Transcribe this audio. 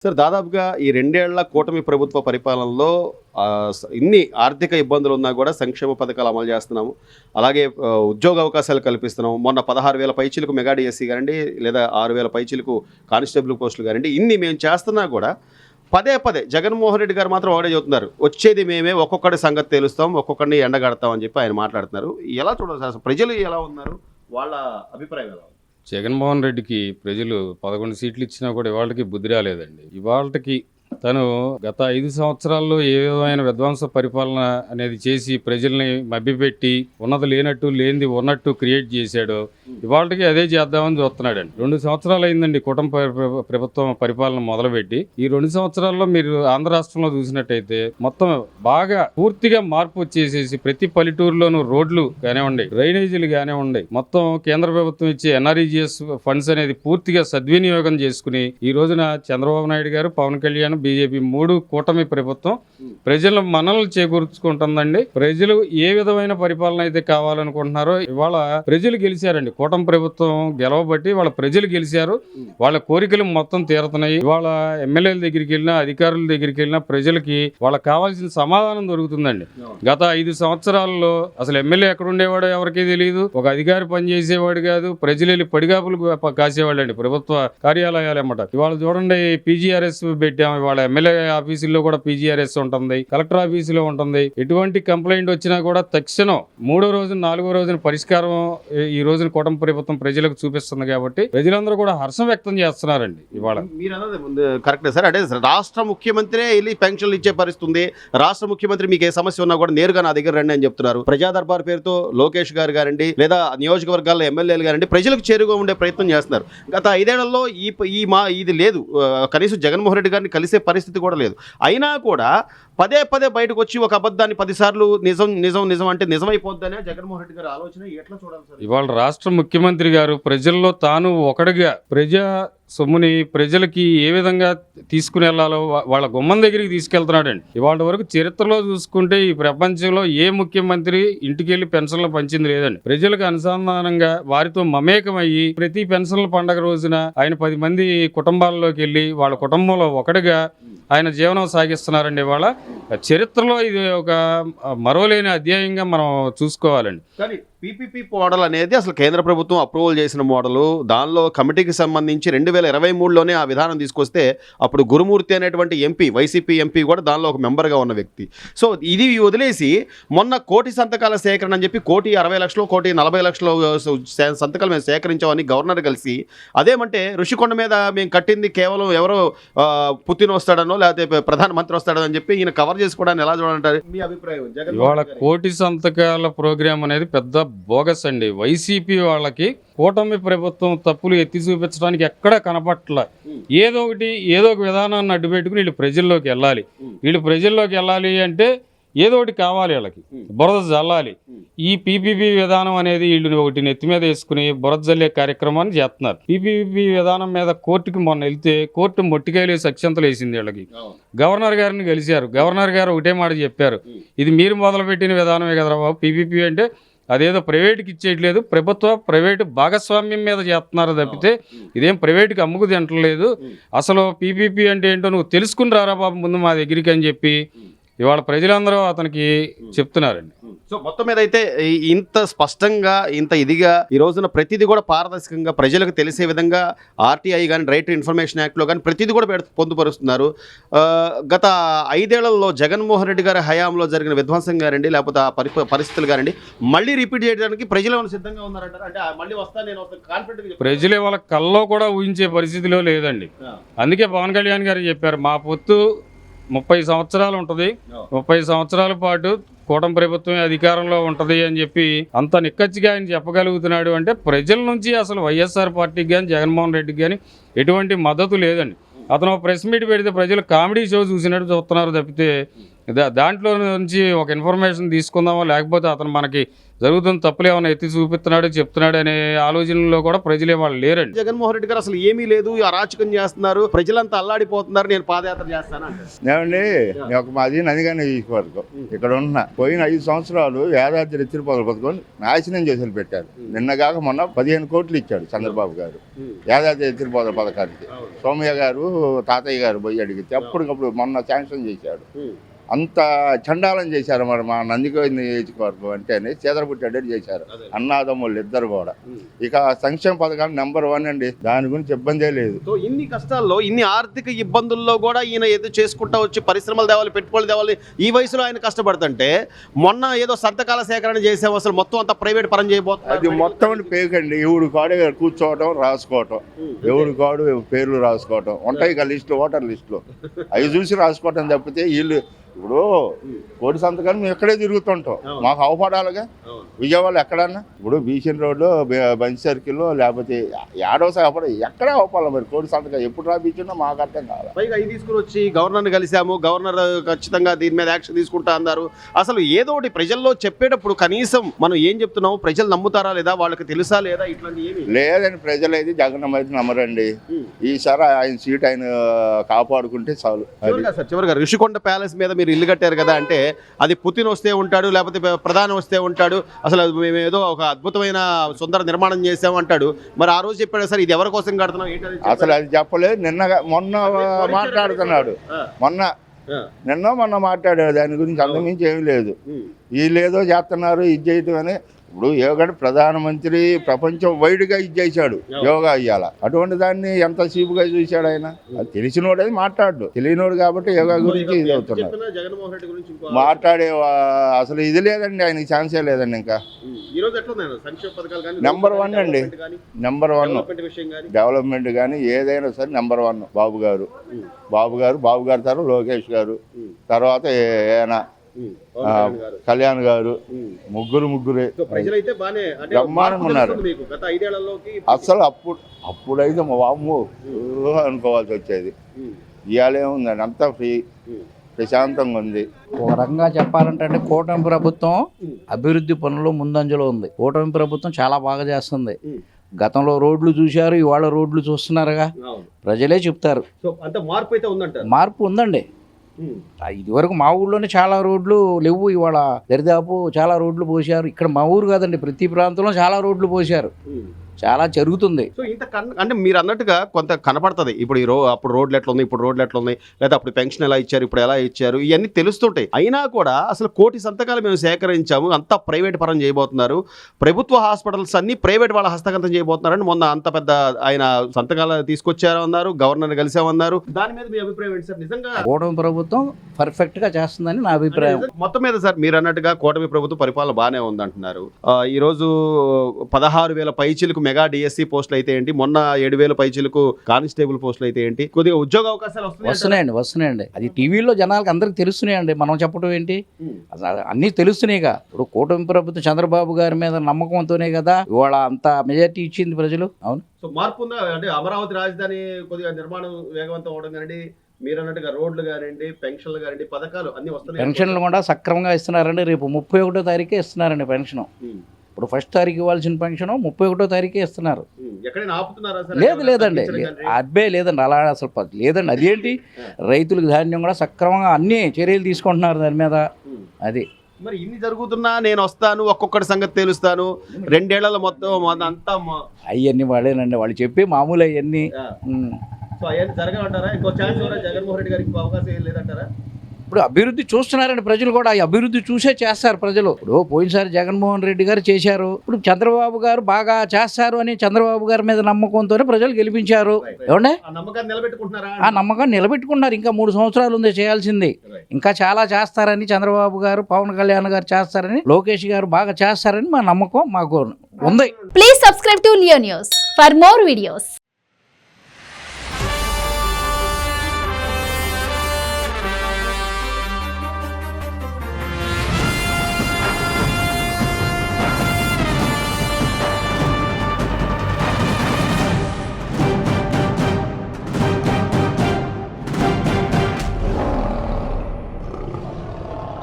Sir దాదాపుగా ఈ 2 ఏళ్ల కూటమి ప్రభుత్వ పరిపాలనలో ఇన్ని ఆర్థిక ఇబ్బందులు ఉన్నా కూడా సంక్షేమ పథకాలు అమలు చేస్తున్నాము. అలాగే ఉద్యోగ అవకాశాలు కల్పిస్తున్నాము. మొన్న 16,000 పైచీలకు మెగా డిఎస్సి గారండి, లేదా 6,000 పైచీలకు కానిస్టేబుల్ పోస్టులు గారండి, ఇన్ని మేము చేస్తున్నా కూడా పదే పదే జగన్మోహన్ రెడ్డి గారు మాత్రం ఒకటే చెబుతున్నారు, వచ్చేది మేమే, ఒక్కొక్కటి సంగతి తెలుస్తాం, ఒక్కొక్కడిని ఎండగడతాం అని చెప్పి ఆయన మాట్లాడుతున్నారు. ఎలా చూడాలి సార్? ప్రజలు ఎలా ఉన్నారు, వాళ్ళ అభిప్రాయం ఎలా ఉంది? జగన్మోహన్ రెడ్డికి ప్రజలు 11 సీట్లు ఇచ్చినా కూడా ఇవాళకి బుద్ధి రాలేదండి. ఇవాళకి తను గత 5 సంవత్సరాల్లో ఏ విధమైన విధ్వంస పరిపాలన అనేది చేసి ప్రజల్ని మభ్యపెట్టి ఉన్నది లేనట్టు లేనిది ఉన్నట్టు క్రియేట్ చేశాడో ఇవాళకి అదే చేద్దామని చూస్తున్నాడండి. 2 సంవత్సరాలు అయిందండి కుటుంబ ప్రభుత్వం పరిపాలన మొదలుపెట్టి. ఈ 2 సంవత్సరాల్లో మీరు ఆంధ్ర రాష్ట్రంలో చూసినట్టయితే మొత్తం బాగా పూర్తిగా మార్పు వచ్చేసేసి ప్రతి పల్లెటూరులోనూ రోడ్లు కానివ్వండి, డ్రైనేజీలు కానివ్వండి, మొత్తం కేంద్ర ప్రభుత్వం ఇచ్చే ఎన్ఆర్ఈజిఎస్ ఫండ్స్ అనేది పూర్తిగా సద్వినియోగం చేసుకుని ఈ రోజున చంద్రబాబు నాయుడు గారు, పవన్ కళ్యాణ్, బీజేపీ 3 కూటమి ప్రభుత్వం ప్రజల మనల్ని చేకూర్చుకుంటుందండి. ప్రజలు ఏ విధమైన పరిపాలన అయితే కావాలనుకుంటున్నారో ఇవాళ ప్రజలు గెలిచారండి. కూటమి ప్రభుత్వం గెలవబట్టి వాళ్ళ ప్రజలు గెలిచారు. వాళ్ళ కోరికలు మొత్తం తీరుతున్నాయి. ఇవాళ ఎమ్మెల్యేల దగ్గరికి వెళ్ళినా, అధికారుల దగ్గరికి వెళ్ళినా ప్రజలకి వాళ్ళకి కావాల్సిన సమాధానం దొరుకుతుందండి. గత 5 సంవత్సరాల్లో అసలు ఎమ్మెల్యే ఎక్కడ ఉండేవాడో ఎవరికీ తెలియదు. ఒక అధికారి పనిచేసేవాడు కాదు. ప్రజలు వెళ్ళి పడిగాపులు కాసేవాళ్ళు అండి ప్రభుత్వ కార్యాలయాలు అన్నమాట. ఇవాళ చూడండి, పీజీఆర్ఎస్ పెట్టాము. ఇవాళ ఎమ్మెల్యే ఆఫీసుల్లో కూడా పీజీఆర్ఎస్ ఉంటుంది, కలెక్టర్ ఆఫీసులో ఉంటుంది. ఎటువంటి కంప్లైంట్ వచ్చినా కూడా తక్షణం 3వ రోజు 4వ రోజున పరిష్కారం ఈ రోజున కూటమి ప్రభుత్వం ప్రజలకు చూపిస్తుంది. కాబట్టి ప్రజలందరూ కూడా హర్షం వ్యక్తం చేస్తున్నారండి. ఇవాళ మీరు అన్నది కరెక్టే సార్. అంటే రాష్ట్ర ముఖ్యమంత్రి వెళ్ళి పెన్షన్లు ఇచ్చే పరిస్థితి ఉంది. రాష్ట్ర ముఖ్యమంత్రి మీకు ఏ సమస్య ఉన్నా కూడా నేరుగా నా దగ్గర రండి అని చెప్తున్నారు. ప్రజా దర్బార్ పేరుతో లోకేష్ గారు గారండి, లేదా నియోజకవర్గాల్లో ఎమ్మెల్యేలు గారండి ప్రజలకు చేరుగా ఉండే ప్రయత్నం చేస్తున్నారు. గత 5 ఏళ్లలో ఇది లేదు. కనీసం జగన్మోహన్ రెడ్డి గారిని కలిసే పరిస్థితి కూడా లేదు. అయినా కూడా పదే పదే బయటకు వచ్చి ఒక అబద్ధాన్ని 10 సార్లు నిజం నిజం నిజం అంటే నిజమైపోద్దనే జగన్మోహన్ రెడ్డి గారి ఆలోచన. ఎట్లా చూడాలి సార్? ఇవాళ రాష్ట్ర ముఖ్యమంత్రి గారు ప్రజల్లో తాను ఒకటిగా ప్రజా సొమ్ముని ప్రజలకి ఏ విధంగా తీసుకుని వెళ్లాలో వాళ్ళ గుమ్మం దగ్గరికి తీసుకెళ్తున్నాడండి. ఇవాళ వరకు చరిత్రలో చూసుకుంటే ఈ ప్రపంచంలో ఏ ముఖ్యమంత్రి ఇంటికి వెళ్ళి పెన్షన్లు పంచింది లేదండి. ప్రజలకు అనుసంధానంగా వారితో మమేకమయ్యి ప్రతి పెన్షన్ల పండగ రోజున ఆయన 10 మంది కుటుంబాల్లోకి వెళ్ళి వాళ్ళ కుటుంబంలో ఒకటిగా ఆయన జీవనం సాగిస్తున్నారండి. ఇవాళ చరిత్రలో ఇది ఒక మరోలేని అధ్యాయంగా మనం చూసుకోవాలండి. కానీ పీపీపీ మోడల్ అనేది అసలు కేంద్ర ప్రభుత్వం అప్రూవల్ చేసిన మోడలు. దానిలో కమిటీకి సంబంధించి 2023లోనే ఆ విధానం తీసుకొస్తే అప్పుడు గురుమూర్తి అనేటువంటి ఎంపీ, వైసీపీ ఎంపీ కూడా దానిలో ఒక మెంబర్గా ఉన్న వ్యక్తి. సో ఇది వదిలేసి మొన్న 1 కోటి సంతకాల సేకరణ అని చెప్పి 1,40,00,000 1,40,00,000 సంతకాలు మేము సేకరించామని గవర్నర్ కలిసి, అదేమంటే ఋషికొండ మీద మేము కట్టింది కేవలం ఎవరో పుతిన్ వస్తాడనో లేకపోతే ప్రధానమంత్రి వస్తాడో అని చెప్పి ఈయన కవర్ చేసుకోవడానికి ఎలా చూడాలంటారు? మీ అభిప్రాయం? ఇవాళ 1 కోటి సంతకాల ప్రోగ్రాం అనేది పెద్ద బోగస్ అండి. వైసీపీ వాళ్ళకి కూటమి ప్రభుత్వం తప్పులు ఎత్తి చూపించడానికి ఎక్కడా కనపట్ల. ఏదో ఒక విధానాన్ని అడ్డుపెట్టుకుని వీళ్ళు ప్రజల్లోకి వెళ్ళాలి అంటే ఏదో ఒకటి కావాలి. వాళ్ళకి బురద జల్లాలి. ఈ పీపీపీ విధానం అనేది వీళ్ళు ఒకటి నెత్తి మీద వేసుకుని బురద జల్లే కార్యక్రమాన్ని చేస్తున్నారు. పీపీపీ విధానం మీద కోర్టుకి మొన్న వెళ్తే కోర్టు మొట్టికాయలు అక్షంతలు వేసింది. వీళ్ళకి గవర్నర్ గారిని కలిశారు. గవర్నర్ గారు ఒకటే మాట చెప్పారు, ఇది మీరు మొదలుపెట్టిన విధానమే కదరా బాబు. పీపీపీ అంటే అదేదో ప్రైవేట్కి ఇచ్చేయట్లేదు, ప్రైవేటు భాగస్వామ్యం మీద చేస్తున్నారు తప్పితే ఇదేం ప్రైవేట్కి అమ్ముకు తింటలేదు. అసలు పీపీపీ అంటే ఏంటో నువ్వు తెలుసుకుని రారా బాబు ముందు మా దగ్గరికి అని చెప్పి ఇవాళ ప్రజలందరూ అతనికి చెప్తున్నారండి. సో మొత్తం మీద అయితే ఇంత స్పష్టంగా ఇంత ఇదిగా ఈ రోజున ప్రతిదీ కూడా పారదర్శకంగా ప్రజలకు తెలిసే విధంగా ఆర్టీఐ కానీ, రైట్ టు ఇన్ఫర్మేషన్ యాక్ట్లో కానీ ప్రతిదీ కూడా పొందుపరుస్తున్నారు. గత 5 ఏళ్లలో జగన్మోహన్ రెడ్డి గారి హయాంలో జరిగిన విధ్వంసం గారండి, లేకపోతే ఆ పరిస్థితులు గారండి మళ్ళీ రిపీట్ చేయడానికి ప్రజలు ఏమైనా సిద్ధంగా ఉన్నారంటారు? అంటే మళ్ళీ నేను కాన్ఫిడెంట్. ప్రజలే వాళ్ళ కల్లో కూడా ఊహించే పరిస్థితిలో లేదండి. అందుకే పవన్ కళ్యాణ్ గారు చెప్పారు, మా పొత్తు 30 సంవత్సరాలు ఉంటుంది, 30 సంవత్సరాల పాటు కూటమి ప్రభుత్వమే అధికారంలో ఉంటుంది అని చెప్పి అంత నిక్కచ్చిగా ఆయన చెప్పగలుగుతున్నాడు. అంటే ప్రజల నుంచి అసలు వైఎస్ఆర్ పార్టీకి కానీ, జగన్మోహన్ రెడ్డికి కానీ ఎటువంటి మద్దతు లేదండి. అతను ప్రెస్ మీట్ పెడితే ప్రజలు కామెడీ షో చూసినట్టు చూస్తున్నారు తప్పితే దాంట్లో నుంచి ఒక ఇన్ఫర్మేషన్ తీసుకుందామో లేకపోతే అతను మనకి జరుగుతున్న తప్పులు ఏమైనా ఎత్తి చూపిస్తున్నాడు చెప్తున్నాడు అనే ఆలోచనలో కూడా ప్రజలే వాళ్ళు లేరండి. జగన్మోహన్ రెడ్డి గారు అసలు ఏమీ లేదు, అరాచకం చేస్తున్నారు, ప్రజలంతా అల్లాడిపోతున్నారు, నేను పాదయాత్ర చేస్తాను అంటారు. ఏమండి మాది నందిగానే నియోజకవర్గం. ఇక్కడ ఉన్న పోయిన 5 సంవత్సరాలు యాదాద్రి ఎత్తిపోతల పథకం నాశనం చేసి పెట్టారు. నిన్నగాక మొన్న 15 కోట్లు ఇచ్చాడు చంద్రబాబు గారు యాదాద్రి ఎత్తిపోతల పథకానికి. సోమయ్య గారు తాతయ్య గారు పోయి అడిగితే అప్పటికప్పుడు మొన్న శాంక్షన్ చేశాడు. అంత చండాలం చేశారు మరి మా నందిగోవింద నియోజకవర్గం అంటేనే చేదరపుట్టేటట్టు చేశారు అన్నాదమ్ముళ్ళు ఇద్దరు కూడా. ఇక సంక్షేమ పథకాలు నెంబర్ 1 అండి, దాని గురించి ఇబ్బందే లేదు. సో ఇన్ని కష్టాల్లో ఇన్ని ఆర్థిక ఇబ్బందుల్లో కూడా ఈయన ఏదో చేసుకుంటా వచ్చి పరిశ్రమలు తేవాలి, పెట్టుబడులు తేవాలి, ఈ వయసులో ఆయన కష్టపడుతుంటే మొన్న ఏదో సంతకాల సేకరణ చేసాము, అసలు మొత్తం అంతా ప్రైవేట్ పరం చేయబోతున్నారు. అది మొత్తం పేకండి, ఎవడు కాడే కూర్చోవటం రాసుకోవటం, ఎవడు కాడు పేర్లు రాసుకోవటం ఉంటాయి ఇక లిస్టులు, ఓటర్ లిస్టులు అవి చూసి రాసుకోవటం తప్పితే వీళ్ళు ఇప్పుడు కోటి సంతకాలు మేము ఎక్కడే తిరుగుతుంటాం, మాకు అవపడాలిగా. విజయవాడ ఎక్కడన్నా ఇప్పుడు బీసెన్ రోడ్లో బంచి సర్కిల్లో లేకపోతే ఏడోసారి అవపడ ఎక్కడే అవపాలి మరి కోటి సంతకాలు ఎప్పుడు రాపించినా మాకు అర్థం కావాలి. పైగా అవి తీసుకుని వచ్చి గవర్నర్ని కలిసాము, గవర్నర్ ఖచ్చితంగా దీని మీద యాక్షన్ తీసుకుంటా అన్నారు. అసలు ఏదో ఒకటి ప్రజల్లో చెప్పేటప్పుడు కనీసం మనం ఏం చెప్తున్నాము ప్రజలు నమ్ముతారా లేదా, వాళ్ళకి తెలుసా లేదా, ఇట్లాంటి ఏమి లేదని ప్రజలు అయితే జగన్ అయితే నమ్మరండి. ఈసారి ఆయన సీట్ ఆయన కాపాడుకుంటే చాలు. చివరిగా ఋషికొండ ప్యాలెస్ మీద మీరు ఇల్లు కట్టారు కదా అంటే అది పుతిన్ వస్తే ఉంటాడు, లేకపోతే ప్రధాని వస్తే ఉంటాడు, అసలు మేము ఏదో ఒక అద్భుతమైన సుందర నిర్మాణం చేసాము అంటాడు. మరి ఆ రోజు చెప్పాడు సార్ ఇది ఎవరి కోసం కడుతున్నాం ఏంటది, అసలు అది చెప్పలేదు. మొన్న మాట్లాడుతున్నాడు, మొన్న మాట్లాడాడు దాని గురించి, అంతకుమించి ఏమీ లేదు. వీళ్ళేదో చేస్తున్నారు ఇది చేయటం అని. ఇప్పుడు యోగా ప్రధానమంత్రి ప్రపంచం వైడ్గా ఇచ్చేసాడు యోగా ఇయ్యాల, అటువంటి దాన్ని ఎంత చీపుగా చూశాడు ఆయన. అది తెలిసినోడు అది మాట్లాడు, తెలియనోడు కాబట్టి యోగా గురించి ఇది అవుతున్నాడు మాట్లాడే అసలు ఇది లేదండి, ఆయనకి ఛాన్సే లేదండి. ఇంకా నెంబర్ 1 అండి, నెంబర్ 1 డెవలప్మెంట్ కానీ ఏదైనా సరే నెంబర్ 1 బాబు గారు తర్వాత లోకేష్ గారు, తర్వాత ఏనా కళ్యాణ్ గారు, ముగ్గురే బ్రహ్మాండంగా ఉన్నారు. అసలు అప్పుడైతే మా బాబు అనుకోవాల్సి వచ్చేది. ఇవాళ ఏముందండి అంతా ప్రశాంతంగా ఉంది. ఒక రకంగా చెప్పాలంటే కూటమి ప్రభుత్వం అభివృద్ధి పనులు ముందంజలో ఉంది. కూటమి ప్రభుత్వం చాలా బాగా చేస్తుంది. గతంలో రోడ్లు చూశారు, ఇవాళ రోడ్లు చూస్తున్నారుగా, ప్రజలే చెప్తారు. మార్పు ఉందండి. ఇదివరకు మా ఊళ్ళోనే చాలా రోడ్లు లేవు, ఇవాళ దరిదాపు చాలా రోడ్లు పోసారు. ఇక్కడ మా ఊరు కాదండి, ప్రతి ప్రాంతంలో చాలా రోడ్లు పోసారు, చాలా జరుగుతుంది. సో ఇంత అంటే మీరు అన్నట్టుగా కొంత కనపడుతుంది. ఇప్పుడు అప్పుడు రోడ్లు ఎట్లా ఉన్నాయి, ఇప్పుడు రోడ్లు ఎట్లా ఉన్నాయి, లేదా అప్పుడు పెన్షన్ ఎలా ఇచ్చారు, ఇప్పుడు ఎలా ఇచ్చారు, ఇవన్నీ తెలుస్తుంటాయి. అయినా కూడా అసలు 1 కోటి సంతకాలు మేము సేకరించాము, అంతా ప్రైవేట్ పరం చేయబోతున్నారు, ప్రభుత్వ హాస్పిటల్స్ అన్ని ప్రైవేట్ వాళ్ళ హస్తగతం చేయబోతున్నారని మొన్న అంత పెద్ద ఆయన సంతకాలు తీసుకొచ్చారన్నారు, గవర్నర్ కలిసామన్నారు. దాని మీద మీ అభిప్రాయం ఏంటి సార్? నిజంగా కూటమి ప్రభుత్వం పర్ఫెక్ట్ గా చేస్తుందని నా అభిప్రాయం. మొత్తం మీద సార్ మీరు అన్నట్టుగా కూటమి ప్రభుత్వం పరిపాలన బాగానే ఉందంటున్నారు. ఈ రోజు 16,000 పైచీలకు మెగా డిఎస్సి పోస్టులు అయితే ఏంటి, మొన్న 7,000 పైచీలకు కానిస్టేబుల్ పోస్టులు అయితే ఏంటి, కొద్దిగా ఉద్యోగ అవకాశాలు వస్తున్నాయండి. అది టీవీలో జనాలకు అందరికి తెలుస్తున్నాయండి, మనం చెప్పడం ఏంటి, అన్నీ తెలుస్తున్నాయిగా. ఇప్పుడు కూటమి ప్రభుత్వం చంద్రబాబు గారి మీద నమ్మకంతోనే కదా ఇవాళ అంత మెజార్టీ ఇచ్చింది ప్రజలు. అవును. సో మార్పు ఉందా అంటే అమరావతి రాజధాని కొద్దిగా నిర్మాణం వేగవంతం అవడం కానీ, మీరు అన్నట్టుగా రోడ్లు కానివ్వండి, పెన్షన్లు కానివ్వండి, పథకాలు అన్ని వస్తున్నాయి. పెన్షన్లు కూడా సక్రమంగా ఇస్తున్నారండి. రేపు 31వ తారీఖే ఇస్తున్నారండి పెన్షన్. ఇప్పుడు 1st తారీఖు ఇవ్వాల్సిన పెన్షన్ 31వ తారీఖే ఇస్తున్నారు. లేదండి అబ్బే లేదండి, అలా అసలు లేదండి. అదేంటి రైతులకు ధాన్యం కూడా సక్రమంగా అన్ని చర్యలు తీసుకుంటున్నారు దాని మీద. అది మరి ఇన్ని జరుగుతున్నా నేను వస్తాను, ఒక్కొక్కటి సంగతి తెలుస్తాను, 2 ఏళ్లలో మొత్తం అంతా అవన్నీ వాళ్ళేనండి, వాళ్ళు చెప్పి మామూలు అవన్నీ. సో అవన్నీ జరగమంటారా? ఇంకో ఛాన్స్ జగన్మోహన్ రెడ్డి గారికి అవకాశం ఏం లేదంటారా? ఇప్పుడు అభివృద్ధి చూస్తున్నారండి ప్రజలు కూడా, ఈ అభివృద్ధి చూసే చేస్తారు ప్రజలు. ఇప్పుడు పోయినసారి జగన్మోహన్ రెడ్డి గారు చేశారు, ఇప్పుడు చంద్రబాబు గారు బాగా చేస్తారు అని చంద్రబాబు గారి మీద నమ్మకంతోనే ప్రజలు గెలిపించారు. ఏమంటే ఆ నమ్మకాన్ని నిలబెట్టుకున్నారు. ఇంకా 3 సంవత్సరాలు ఉంది చేయాల్సింది, ఇంకా చాలా చేస్తారని చంద్రబాబు గారు, పవన్ కళ్యాణ్ గారు చేస్తారని, లోకేష్ గారు బాగా చేస్తారని మా నమ్మకం మాకు ఉంది. Please subscribe to Leo news for more videos.